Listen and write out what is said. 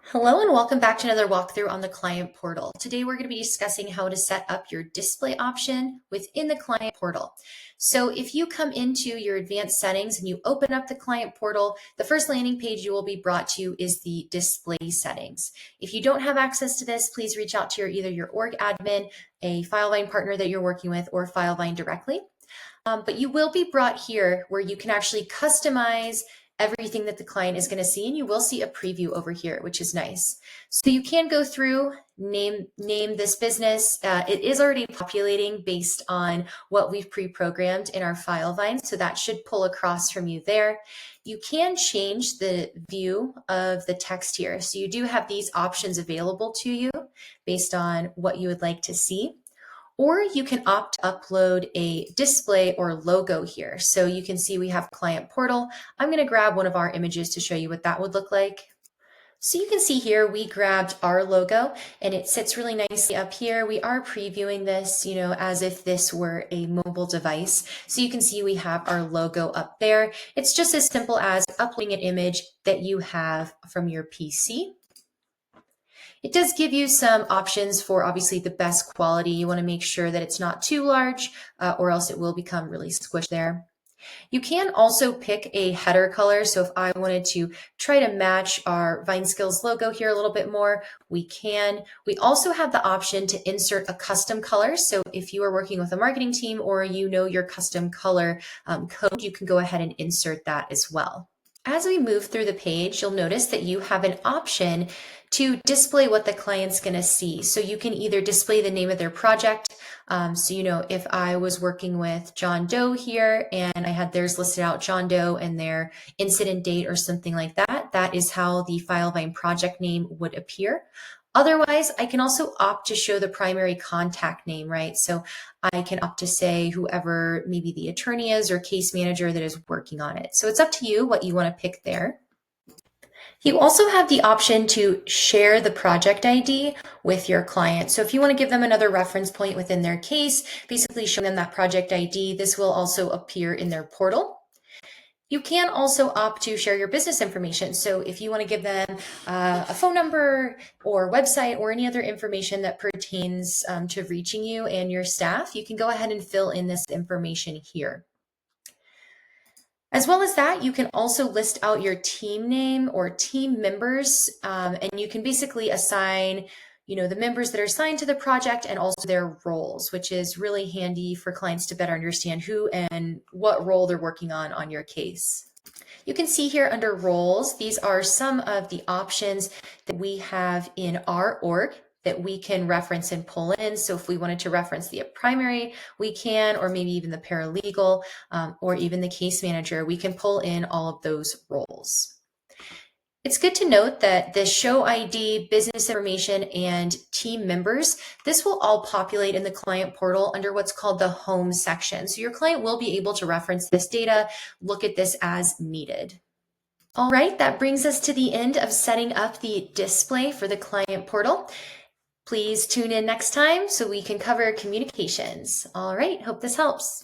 Hello and welcome back to another walkthrough on the client portal. Today we're going to be discussing how to set up your display option within the client portal. So if you come into your advanced settings and you open up the client portal, the first landing page you will be brought to is the display settings. If you don't have access to this, please reach out to either your org admin, a Filevine partner that you're working with, or Filevine directly. But you will be brought here where you can actually customize everything that the client is going to see, and you will see a preview over here, which is nice. So you can go through, name this business. It is already populating based on what we've pre-programmed in our Filevine, so that should pull across from you there. You can change the view of the text here. So you do have these options available to you based on what you would like to see. Or you can opt to upload a display or logo here. So you can see we have client portal. I'm going to grab one of our images to show you what that would look like. So you can see here, we grabbed our logo and it sits really nicely up here. We are previewing this, as if this were a mobile device. So you can see we have our logo up there. It's just as simple as uploading an image that you have from your PC. It does give you some options for obviously the best quality. You want to make sure that it's not too large or else it will become really squished there. You can also pick a header color. So if I wanted to try to match our Vine Skills logo here a little bit more, we can. We also have the option to insert a custom color. So if you are working with a marketing team or your custom color code, you can go ahead and insert that as well. As we move through the page, you'll notice that you have an option to display what the client's going to see. So you can either display the name of their project. If I was working with John Doe here and I had theirs listed out, John Doe, and their incident date or something like that, that is how the Filevine project name would appear. Otherwise, I can also opt to show the primary contact name, right? So I can opt to say whoever maybe the attorney is or case manager that is working on it. So it's up to you what you want to pick there. You also have the option to share the project ID with your client. So if you want to give them another reference point within their case, basically showing them that project ID, this will also appear in their portal. You can also opt to share your business information. So if you want to give them a phone number or website or any other information that pertains to reaching you and your staff, you can go ahead and fill in this information here. As well as that, you can also list out your team name or team members, and you can basically assign the members that are assigned to the project and also their roles, which is really handy for clients to better understand who and what role they're working on your case. You can see here under roles, these are some of the options that we have in our org that we can reference and pull in. So if we wanted to reference the primary, we can, or maybe even the paralegal, or even the case manager, we can pull in all of those roles. It's good to note that the show ID, business information, and team members, this will all populate in the client portal under what's called the home section. So your client will be able to reference this data, look at this as needed. All right, that brings us to the end of setting up the display for the client portal. Please tune in next time so we can cover communications. All right, hope this helps.